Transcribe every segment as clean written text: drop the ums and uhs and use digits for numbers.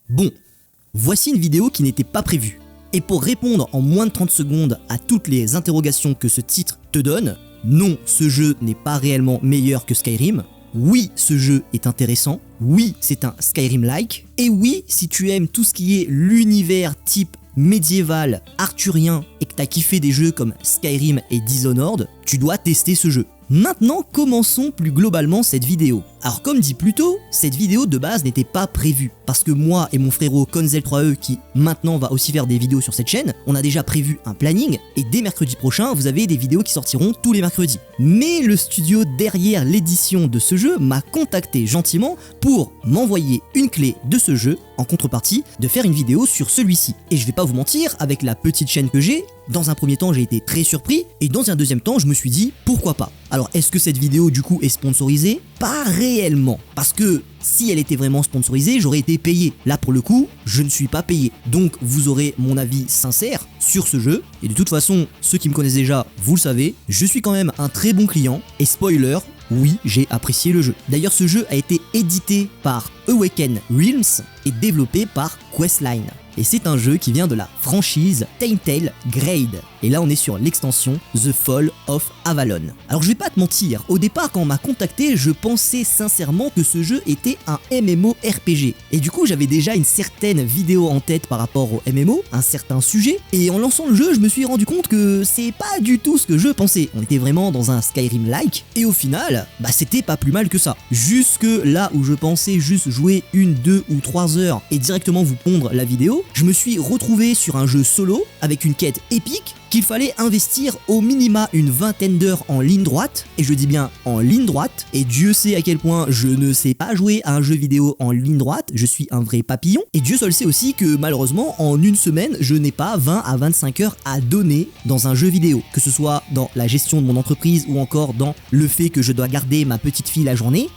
Bon, voici une vidéo qui n'était pas prévue. Et pour répondre en moins de 30 secondes à toutes les interrogations que ce titre te donne, non, ce jeu n'est pas réellement meilleur que Skyrim. Oui, ce jeu est intéressant. Oui, c'est un Skyrim-like. Et oui, si tu aimes tout ce qui est l'univers type médiéval, arthurien, et que t'as kiffé des jeux comme Skyrim et Dishonored, tu dois tester ce jeu. Maintenant, commençons plus globalement cette vidéo. Alors comme dit plus tôt, cette vidéo de base n'était pas prévue, parce que moi et mon frérot Konzel3e, qui maintenant va aussi faire des vidéos sur cette chaîne, on a déjà prévu un planning, et dès mercredi prochain, vous avez des vidéos qui sortiront tous les mercredis. Mais le studio derrière l'édition de ce jeu m'a contacté gentiment pour m'envoyer une clé de ce jeu, en contrepartie de faire une vidéo sur celui-ci. Et je vais pas vous mentir, avec la petite chaîne que j'ai, dans un premier temps j'ai été très surpris, et dans un deuxième temps je me suis dit pourquoi pas. Alors est-ce que cette vidéo du coup est sponsorisée? Pas réellement, parce que si elle était vraiment sponsorisée, j'aurais été payé. Là pour le coup, je ne suis pas payé. Donc vous aurez mon avis sincère sur ce jeu, et de toute façon, ceux qui me connaissent déjà, vous le savez, je suis quand même un très bon client, et spoiler, oui, j'ai apprécié le jeu. D'ailleurs, ce jeu a été édité par Awaken Realms et développé par Questline. Et c'est un jeu qui vient de la franchise Tainted Grail. Et là on est sur l'extension The Fall of Avalon. Alors je vais pas te mentir, au départ quand on m'a contacté, je pensais sincèrement que ce jeu était un MMORPG. Et du coup j'avais déjà une certaine vidéo en tête par rapport au MMO, un certain sujet, et en lançant le jeu je me suis rendu compte que c'est pas du tout ce que je pensais. On était vraiment dans un Skyrim-like, et au final, c'était pas plus mal que ça. Jusque là où je pensais juste jouer 1, 2 ou 3 heures et directement vous pondre la vidéo, je me suis retrouvé sur un jeu solo avec une quête épique qu'il fallait investir au minima une vingtaine d'heures en ligne droite, et je dis bien en ligne droite, et Dieu sait à quel point je ne sais pas jouer à un jeu vidéo en ligne droite, je suis un vrai papillon, et Dieu seul sait aussi que malheureusement en une semaine je n'ai pas 20 à 25 heures à donner dans un jeu vidéo, que ce soit dans la gestion de mon entreprise ou encore dans le fait que je dois garder ma petite fille la journée,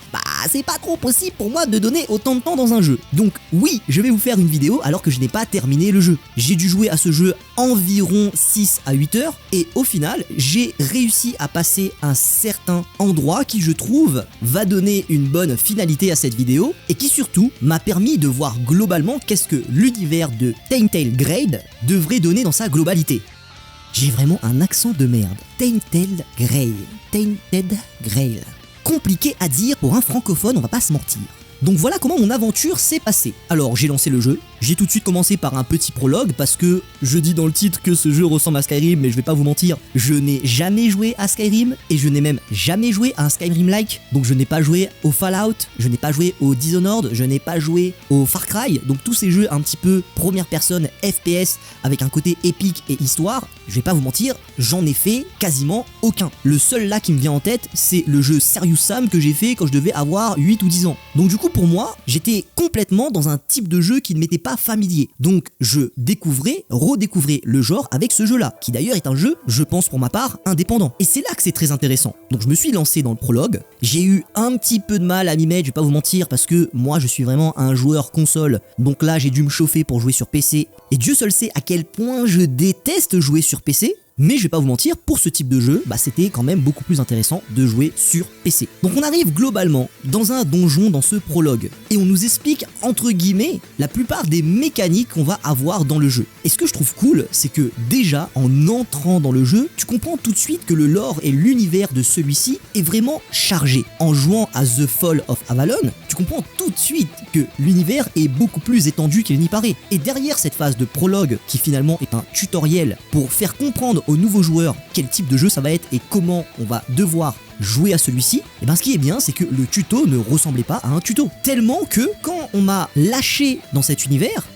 c'est pas trop possible pour moi de donner autant de temps dans un jeu. Donc oui, je vais vous faire une vidéo alors que je n'ai pas terminé le jeu. J'ai dû jouer à ce jeu environ 6 à 8 heures et au final, j'ai réussi à passer un certain endroit qui je trouve va donner une bonne finalité à cette vidéo et qui surtout m'a permis de voir globalement qu'est-ce que l'univers de Tainted Grail devrait donner dans sa globalité. J'ai vraiment un accent de merde. Tainted Grail. Tainted Grail. Compliqué à dire pour un francophone, on va pas se mentir. Donc voilà comment mon aventure s'est passée. Alors j'ai lancé le jeu, j'ai tout de suite commencé par un petit prologue parce que je dis dans le titre que ce jeu ressemble à Skyrim, mais je vais pas vous mentir, je n'ai jamais joué à Skyrim et je n'ai même jamais joué à un Skyrim-like. Donc je n'ai pas joué au Fallout, je n'ai pas joué au Dishonored, je n'ai pas joué au Far Cry, donc tous ces jeux un petit peu première personne FPS avec un côté épique et histoire, je vais pas vous mentir, j'en ai fait quasiment aucun. Le seul là qui me vient en tête, c'est le jeu Serious Sam que j'ai fait quand je devais avoir 8 ou 10 ans. Donc du coup pour moi, j'étais complètement dans un type de jeu qui ne m'était pas familier. Donc je redécouvrais le genre avec ce jeu-là, qui d'ailleurs est un jeu, je pense pour ma part, indépendant. Et c'est là que c'est très intéressant. Donc je me suis lancé dans le prologue, j'ai eu un petit peu de mal à m'y mettre, je vais pas vous mentir, parce que moi je suis vraiment un joueur console. Donc là j'ai dû me chauffer pour jouer sur PC. Et Dieu seul sait à quel point je déteste jouer sur PC. Mais je vais pas vous mentir, pour ce type de jeu, c'était quand même beaucoup plus intéressant de jouer sur PC. Donc on arrive globalement dans un donjon dans ce prologue, et on nous explique entre guillemets la plupart des mécaniques qu'on va avoir dans le jeu. Et ce que je trouve cool, c'est que déjà en entrant dans le jeu, tu comprends tout de suite que le lore et l'univers de celui-ci est vraiment chargé. En jouant à The Fall of Avalon, tu comprends tout de suite que l'univers est beaucoup plus étendu qu'il n'y paraît. Et derrière cette phase de prologue, qui finalement est un tutoriel pour faire comprendre aux nouveaux joueurs quel type de jeu ça va être et comment on va devoir jouer à celui-ci, et ce qui est bien, c'est que le tuto ne ressemblait pas à un tuto. Tellement que quand on m'a lâché dans cet univers,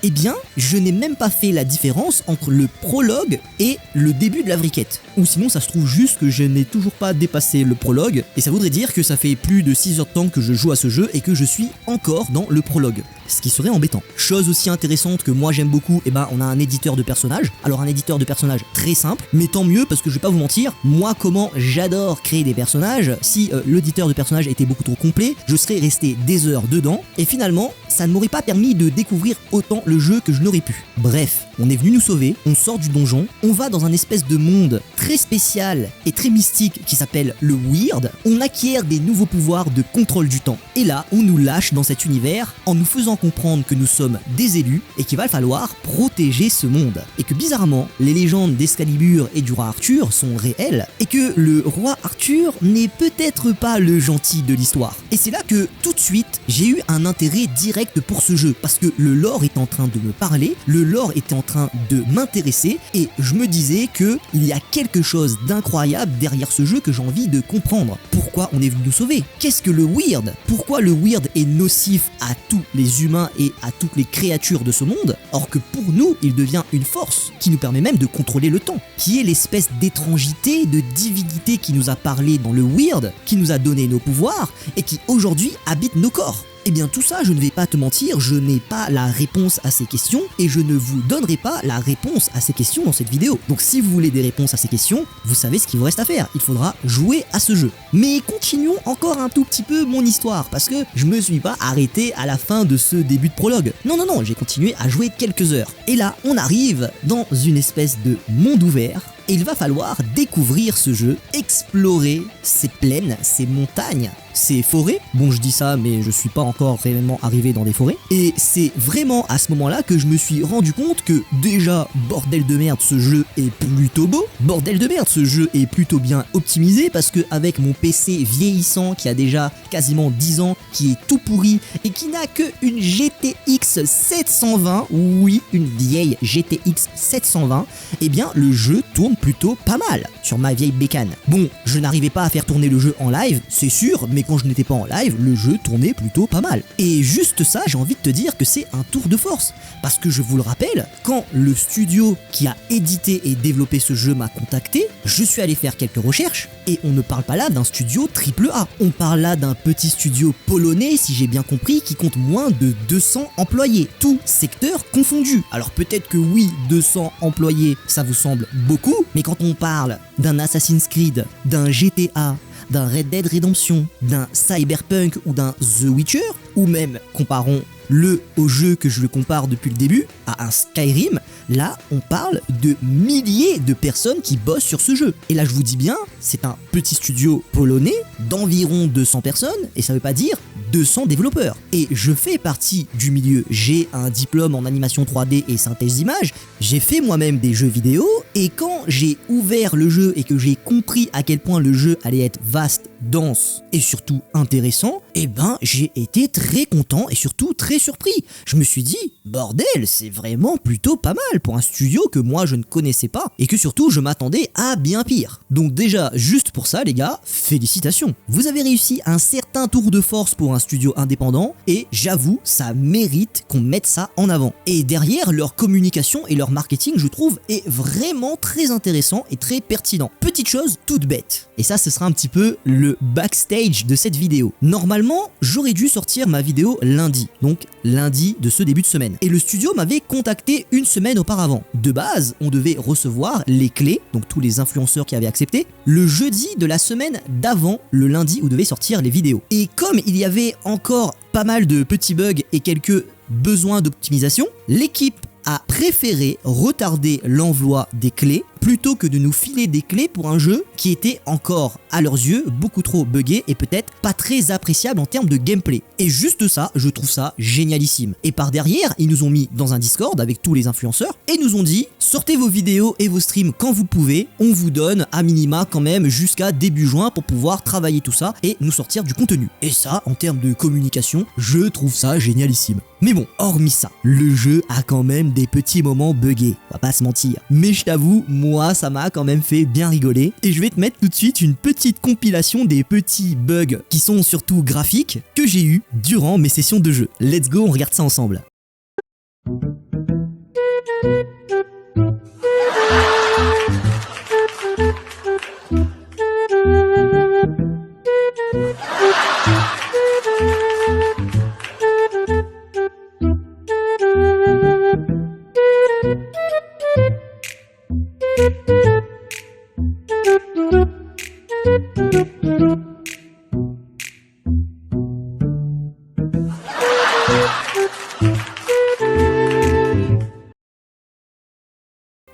je n'ai même pas fait la différence entre le prologue et le début de la vraie quête. Ou sinon, ça se trouve juste que je n'ai toujours pas dépassé le prologue, et ça voudrait dire que ça fait plus de 6 heures de temps que je joue à ce jeu et que je suis encore dans le prologue. Ce qui serait embêtant. Chose aussi intéressante que moi j'aime beaucoup, on a un éditeur de personnages. Alors un éditeur de personnages très simple, mais tant mieux parce que je vais pas vous mentir, moi comment j'adore créer des personnages, si l'éditeur de personnages était beaucoup trop complet, je serais resté des heures dedans, et finalement, ça ne m'aurait pas permis de découvrir autant le jeu que je n'aurais pu. Bref, on est venu nous sauver, on sort du donjon, on va dans un espèce de monde très spécial et très mystique qui s'appelle le Weird, on acquiert des nouveaux pouvoirs de contrôle du temps. Et là, on nous lâche dans cet univers en nous faisant maintenant comprendre que nous sommes des élus et qu'il va falloir protéger ce monde. Et que bizarrement, les légendes d'Excalibur et du roi Arthur sont réelles et que le roi Arthur n'est peut-être pas le gentil de l'histoire. Et c'est là que tout de suite, j'ai eu un intérêt direct pour ce jeu parce que le lore est en train de me parler, le lore était en train de m'intéresser et je me disais que il y a quelque chose d'incroyable derrière ce jeu que j'ai envie de comprendre. Pourquoi on est venu nous sauver? Qu'est-ce que le weird? Pourquoi le weird est nocif à tous les humains et à toutes les créatures de ce monde, or que pour nous, il devient une force qui nous permet même de contrôler le temps, qui est l'espèce d'étrangité, de divinité qui nous a parlé dans le weird, qui nous a donné nos pouvoirs et qui aujourd'hui habite nos corps. Eh bien tout ça, je ne vais pas te mentir, je n'ai pas la réponse à ces questions et je ne vous donnerai pas la réponse à ces questions dans cette vidéo. Donc si vous voulez des réponses à ces questions, vous savez ce qu'il vous reste à faire, il faudra jouer à ce jeu. Mais continuons encore un tout petit peu mon histoire, parce que je me suis pas arrêté à la fin de ce début de prologue. Non, j'ai continué à jouer quelques heures. Et là, on arrive dans une espèce de monde ouvert, et il va falloir découvrir ce jeu, explorer ces plaines, ces montagnes, ces forêts. Bon, je dis ça, mais je suis pas encore réellement arrivé dans des forêts. Et c'est vraiment à ce moment-là que je me suis rendu compte que déjà, bordel de merde, ce jeu est plutôt beau. Bordel de merde, ce jeu est plutôt bien optimisé parce que avec mon PC vieillissant qui a déjà quasiment 10 ans, qui est tout pourri et qui n'a que une GTX 720, oui, une vieille GTX 720, eh bien le jeu tourne plutôt pas mal sur ma vieille bécane. Bon, je n'arrivais pas à faire tourner le jeu en live, c'est sûr, mais quand je n'étais pas en live, le jeu tournait plutôt pas mal. Et juste ça, j'ai envie de te dire que c'est un tour de force. Parce que je vous le rappelle, quand le studio qui a édité et développé ce jeu m'a contacté, je suis allé faire quelques recherches, et on ne parle pas là d'un studio AAA. On parle là d'un petit studio polonais, si j'ai bien compris, qui compte moins de 200 employés, tout secteur confondu. Alors peut-être que oui, 200 employés, ça vous semble beaucoup, mais quand on parle d'un Assassin's Creed, d'un GTA, d'un Red Dead Redemption, d'un Cyberpunk ou d'un The Witcher, ou même, comparons-le au jeu que je le compare depuis le début, à un Skyrim, là on parle de milliers de personnes qui bossent sur ce jeu. Et là je vous dis bien, c'est un petit studio polonais d'environ 200 personnes, et ça veut pas dire 200 développeurs. Et je fais partie du milieu, j'ai un diplôme en animation 3D et synthèse d'images, j'ai fait moi-même des jeux vidéo, et quand j'ai ouvert le jeu et que j'ai compris à quel point le jeu allait être vaste, dense et surtout intéressant, eh ben j'ai été très content et surtout très surpris. Je me suis dit, bordel, c'est vraiment plutôt pas mal pour un studio que moi je ne connaissais pas et que surtout je m'attendais à bien pire. Donc déjà, juste pour ça les gars, félicitations. Vous avez réussi un certain tour de force pour un studio indépendant et j'avoue, ça mérite qu'on mette ça en avant. Et derrière, leur communication et leur marketing, je trouve, est vraiment très intéressant et très pertinent. Petite chose toute bête. Et ça, ce sera un petit peu le backstage de cette vidéo. Normalement, j'aurais dû sortir ma vidéo lundi, donc lundi de ce début de semaine. Et le studio m'avait contacté une semaine auparavant. De base, on devait recevoir les clés, donc tous les influenceurs qui avaient accepté, le jeudi de la semaine d'avant, le lundi où devaient sortir les vidéos. Et comme il y avait encore pas mal de petits bugs et quelques besoins d'optimisation, l'équipe a préféré retarder l'envoi des clés plutôt que de nous filer des clés pour un jeu qui était encore, à leurs yeux, beaucoup trop buggé et peut-être pas très appréciable en termes de gameplay. Et juste ça, je trouve ça génialissime. Et par derrière, ils nous ont mis dans un Discord avec tous les influenceurs et nous ont dit « Sortez vos vidéos et vos streams quand vous pouvez, on vous donne à minima quand même jusqu'à début juin pour pouvoir travailler tout ça et nous sortir du contenu. » Et ça, en termes de communication, je trouve ça génialissime. Mais bon, hormis ça, le jeu a quand même des petits moments buggés, on va pas se mentir. Mais je t'avoue, moi ça m'a quand même fait bien rigoler. Et je vais te mettre tout de suite une petite compilation des petits bugs qui sont surtout graphiques que j'ai eu durant mes sessions de jeu. Let's go, on regarde ça ensemble.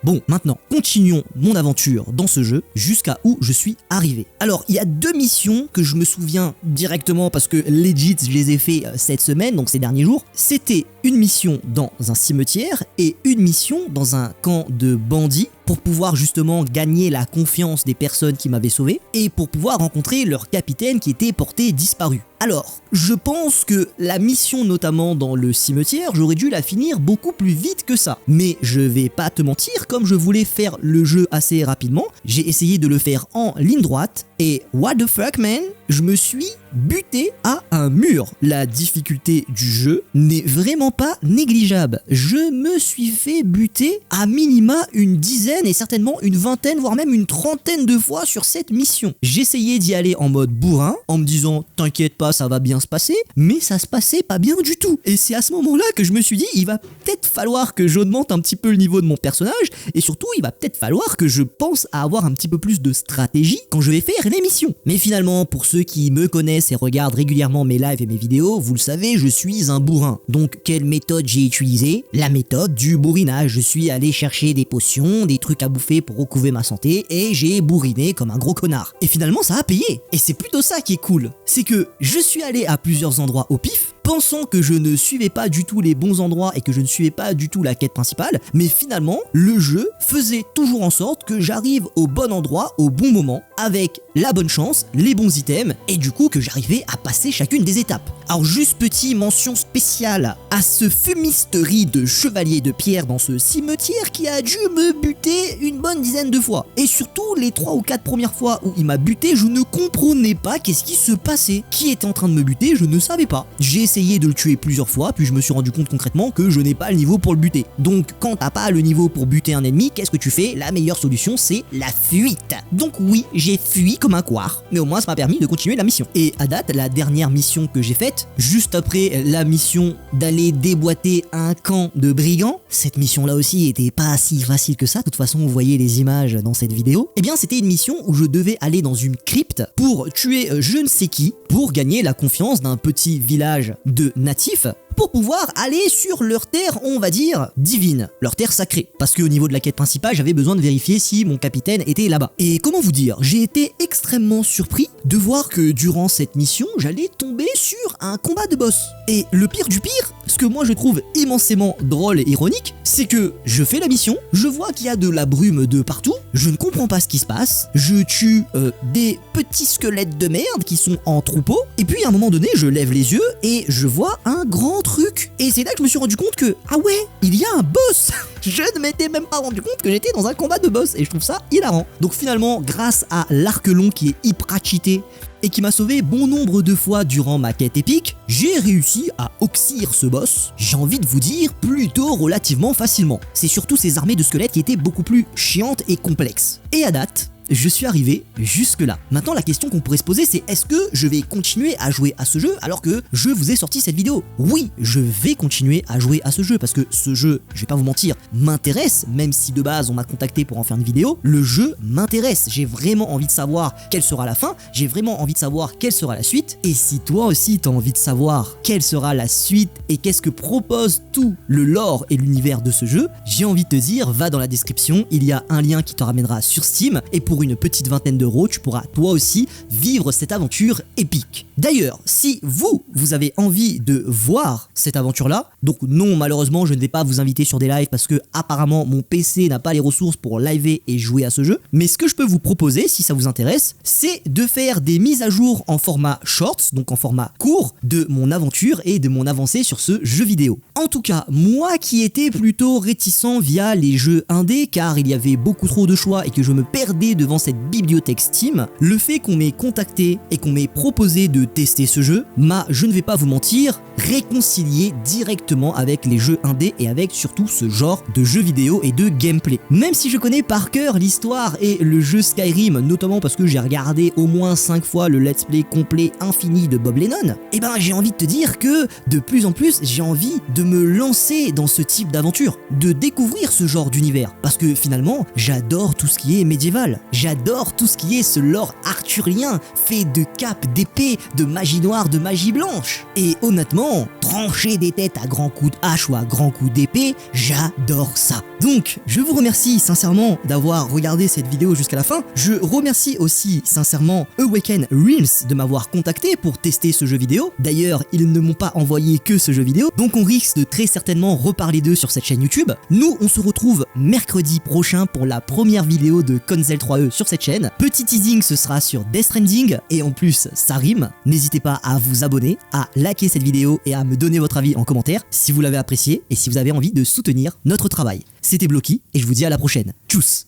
Bon, maintenant, continuons mon aventure dans ce jeu jusqu'à où je suis arrivé. Alors, il y a 2 missions que je me souviens directement parce que legit, je les ai fait cette semaine, donc ces derniers jours. C'était une mission dans un cimetière et une mission dans un camp de bandits pour pouvoir justement gagner la confiance des personnes qui m'avaient sauvé et pour pouvoir rencontrer leur capitaine qui était porté disparu. Alors, je pense que la mission notamment dans le cimetière, j'aurais dû la finir beaucoup plus vite que ça. Mais je vais pas te mentir, comme je voulais faire le jeu assez rapidement, j'ai essayé de le faire en ligne droite et what the fuck man, je me suis buté à un mur. La difficulté du jeu n'est vraiment pas négligeable. Je me suis fait buter à minima une dizaine et certainement une vingtaine voire même une trentaine de fois sur cette mission. J'essayais d'y aller en mode bourrin en me disant t'inquiète pas ça va bien se passer, mais ça se passait pas bien du tout. Et c'est à ce moment là que je me suis dit il va peut-être falloir que j'augmente un petit peu le niveau de mon personnage et surtout il va peut-être falloir que je pense à avoir un petit peu plus de stratégie quand je vais faire les missions. Mais finalement pour ceux qui me connaissent et regardent régulièrement mes lives et mes vidéos, vous le savez, je suis un bourrin. Donc quelle méthode j'ai utilisée? La méthode du bourrinage. Je suis allé chercher des potions, des trucs à bouffer pour recouvrer ma santé et j'ai bourriné comme un gros connard. Et finalement ça a payé. Et c'est plutôt ça qui est cool. C'est que je suis allé à plusieurs endroits au pif, pensant que je ne suivais pas du tout les bons endroits et que je ne suivais pas du tout la quête principale, mais finalement, le jeu faisait toujours en sorte que j'arrive au bon endroit, au bon moment, avec la bonne chance, les bons items, et du coup que j'arrivais à passer chacune des étapes. Alors juste petite mention spéciale à ce fumisterie de chevalier de pierre dans ce cimetière qui a dû me buter une bonne dizaine de fois. Et surtout, les 3 ou 4 premières fois où il m'a buté, je ne comprenais pas qu'est-ce qui se passait. Qui était en train de me buter, je ne savais pas. J'ai essayé de le tuer plusieurs fois, puis je me suis rendu compte concrètement que je n'ai pas le niveau pour le buter. Donc quand t'as pas le niveau pour buter un ennemi, qu'est-ce que tu fais? La meilleure solution c'est la fuite. Donc oui, j'ai fui comme un couard, mais au moins ça m'a permis de continuer la mission. Et à date, la dernière mission que j'ai faite, juste après la mission d'aller déboîter un camp de brigands, cette mission là aussi était pas si facile que ça, de toute façon vous voyez les images dans cette vidéo, et bien c'était une mission où je devais aller dans une crypte pour tuer je ne sais qui, pour gagner la confiance d'un petit village de natifs, pour pouvoir aller sur leur terre, on va dire, divine, leur terre sacrée. Parce qu'au niveau de la quête principale, j'avais besoin de vérifier si mon capitaine était là-bas. Et comment vous dire, j'ai été extrêmement surpris de voir que durant cette mission, j'allais tomber sur un combat de boss. Et le pire du pire, ce que moi je trouve immensément drôle et ironique, c'est que je fais la mission, je vois qu'il y a de la brume de partout, je ne comprends pas ce qui se passe, je tue des petits squelettes de merde qui sont en troupeau, et puis à un moment donné, je lève les yeux et je vois un grand truc. Et c'est là que je me suis rendu compte que, ah ouais, il y a un boss. Je ne m'étais même pas rendu compte que j'étais dans un combat de boss et je trouve ça hilarant. Donc finalement, grâce à l'arc long qui est hyper cheaté et qui m'a sauvé bon nombre de fois durant ma quête épique, j'ai réussi à oxyre ce boss, j'ai envie de vous dire, plutôt relativement facilement. C'est surtout ces armées de squelettes qui étaient beaucoup plus chiantes et complexes. Et à date, je suis arrivé jusque là. Maintenant la question qu'on pourrait se poser c'est est-ce que je vais continuer à jouer à ce jeu alors que je vous ai sorti cette vidéo? Oui, je vais continuer à jouer à ce jeu parce que ce jeu, je vais pas vous mentir, m'intéresse, même si de base on m'a contacté pour en faire une vidéo, le jeu m'intéresse, j'ai vraiment envie de savoir quelle sera la fin, j'ai vraiment envie de savoir quelle sera la suite, et si toi aussi t'as envie de savoir quelle sera la suite et qu'est-ce que propose tout le lore et l'univers de ce jeu, j'ai envie de te dire, va dans la description, il y a un lien qui te ramènera sur Steam, et pour une petite vingtaine d'euros, tu pourras toi aussi vivre cette aventure épique. D'ailleurs, si vous avez envie de voir cette aventure-là, donc non, malheureusement, je ne vais pas vous inviter sur des lives parce que apparemment mon PC n'a pas les ressources pour liver et jouer à ce jeu, mais ce que je peux vous proposer, si ça vous intéresse, c'est de faire des mises à jour en format shorts, donc en format court, de mon aventure et de mon avancée sur ce jeu vidéo. En tout cas, moi qui étais plutôt réticent via les jeux indés, car il y avait beaucoup trop de choix et que je me perdais devant cette bibliothèque Steam, le fait qu'on m'ait contacté et qu'on m'ait proposé de tester ce jeu m'a, je ne vais pas vous mentir, réconcilié directement avec les jeux indés et avec surtout ce genre de jeux vidéo et de gameplay. Même si je connais par cœur l'histoire et le jeu Skyrim, notamment parce que j'ai regardé au moins 5 fois le let's play complet infini de Bob Lennon, et ben j'ai envie de te dire que de plus en plus j'ai envie de me lancer dans ce type d'aventure, de découvrir ce genre d'univers, parce que finalement j'adore tout ce qui est médiéval. J'adore tout ce qui est ce lore arthurien, fait de capes d'épée, de magie noire, de magie blanche. Et honnêtement, trancher des têtes à grands coups de hache ou à grands coups d'épée, j'adore ça. Donc, je vous remercie sincèrement d'avoir regardé cette vidéo jusqu'à la fin. Je remercie aussi sincèrement Awaken Realms de m'avoir contacté pour tester ce jeu vidéo. D'ailleurs, ils ne m'ont pas envoyé que ce jeu vidéo, donc on risque de très certainement reparler d'eux sur cette chaîne YouTube. Nous, on se retrouve mercredi prochain pour la première vidéo de Conzel 3E sur cette chaîne. Petit teasing, ce sera sur Death Stranding, et en plus, ça rime. N'hésitez pas à vous abonner, à liker cette vidéo et à me donner votre avis en commentaire si vous l'avez apprécié et si vous avez envie de soutenir notre travail. C'était Blocky et je vous dis à la prochaine. Tchuss!